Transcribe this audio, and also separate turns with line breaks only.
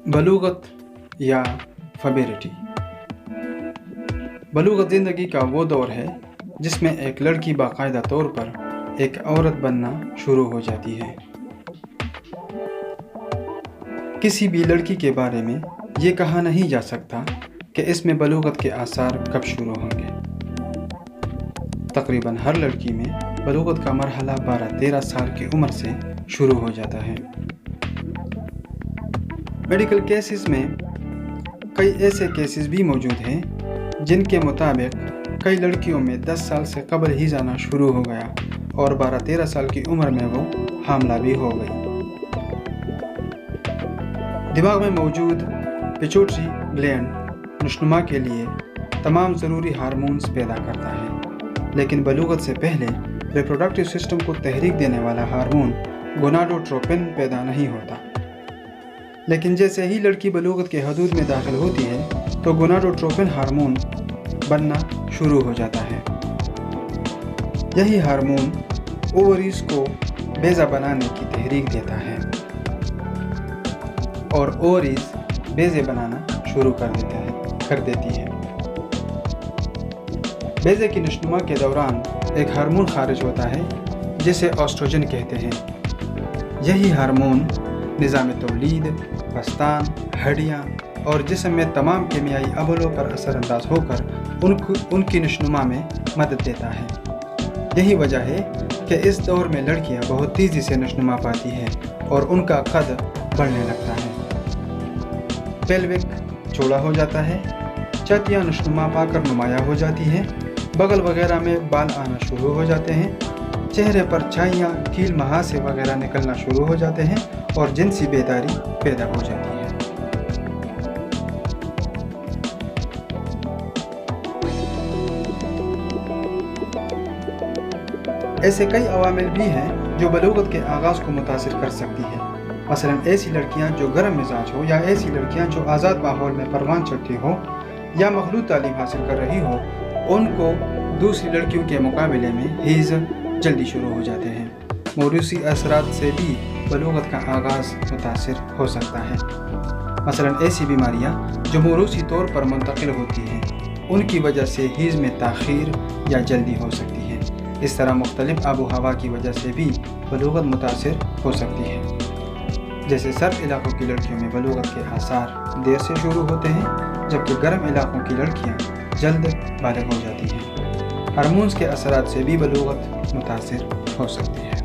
बलूगत या फबेरिटी। बलूगत ज़िंदगी का वो दौर है जिसमें एक लड़की बाकायदा तौर पर एक औरत बनना शुरू हो जाती है। किसी भी लड़की के बारे में ये कहा नहीं जा सकता कि इसमें बलूगत के आसार कब शुरू होंगे। तकरीबन हर लड़की में बलूगत का मरहला 12-13 साल की उम्र से शुरू हो जाता है। मेडिकल केसेस में कई ऐसे केसेस भी मौजूद हैं जिनके मुताबिक कई लड़कियों में 10 साल से कबल ही जाना शुरू हो गया और 12-13 साल की उम्र में वो हामला भी हो गई। दिमाग में मौजूद पिट्यूटरी ग्लैंड नशनुमा के लिए तमाम ज़रूरी हार्मोन्स पैदा करता है, लेकिन बलूगत से पहले रिप्रोडक्टिव सिस्टम को तहरीक देने वाला हार्मोन गोनाडोट्रोपिन पैदा नहीं होता। लेकिन जैसे ही लड़की बलूगत के हदूद में दाखिल होती है तो गोनाडोट्रोपिन हार्मोन बनना शुरू हो जाता है। यही हार्मोन ओवरीज को बेजा बनाने की तहरीक देता है और ओवरीज बेजे बनाना शुरू कर देती है। बेजे की नशनुमा के दौरान एक हार्मोन खारिज होता है जिसे एस्ट्रोजन कहते हैं। यही हार्मोन निज़ाम तौलीद, बस्तान, हड्डियाँ और जिस्म में तमाम कीमियाई अमलों पर असरअंदाज होकर उनकी नशनुमा में मदद देता है। यही वजह है कि इस दौर में लड़कियां बहुत तेज़ी से नशनुमा पाती हैं और उनका कद बढ़ने लगता है। पेल्विक चौड़ा हो जाता है, छातियाँ नशनुमा पाकर नुमाया हो जाती हैं, बगल वगैरह में बाल आना शुरू हो जाते हैं, चेहरे पर छाइयाँ, कील महासे वगैरह निकलना शुरू हो जाते हैं और जिनसी बेदारी पैदा हो जाती है। ऐसे कई अवामिल भी हैं जो बलूगत के आगाज़ को मुतासिर कर सकती हैं। मसलन ऐसी लड़कियां जो गर्म मिजाज हो या ऐसी लड़कियां जो आज़ाद माहौल में परवान चढ़ती हो या मखलूत तालीम हासिल कर रही हो, उनको दूसरी लड़कियों के मुकाबले में हैज़ जल्दी शुरू हो जाते हैं। मौरूसी असरात से भी बलूगत का आगाज़ मुतासिर हो सकता है। मसलन ऐसी बीमारियां जो मौरूसी तौर पर मुंतकिल होती हैं, उनकी वजह से हैज़ में ताख़ीर या जल्दी हो सकती है। इस तरह मुख्तलिफ आबो हवा की वजह से भी बलूगत मुतासिर हो सकती है। जैसे सर्द इलाकों की लड़कियों में बलूगत के आसार देर से शुरू होते हैं, जबकि गर्म इलाकों की लड़कियां जल्द बालिग हो जाती हैं। हार्मोन्स के असरात से भी बलूगत मुतासिर हो सकती है।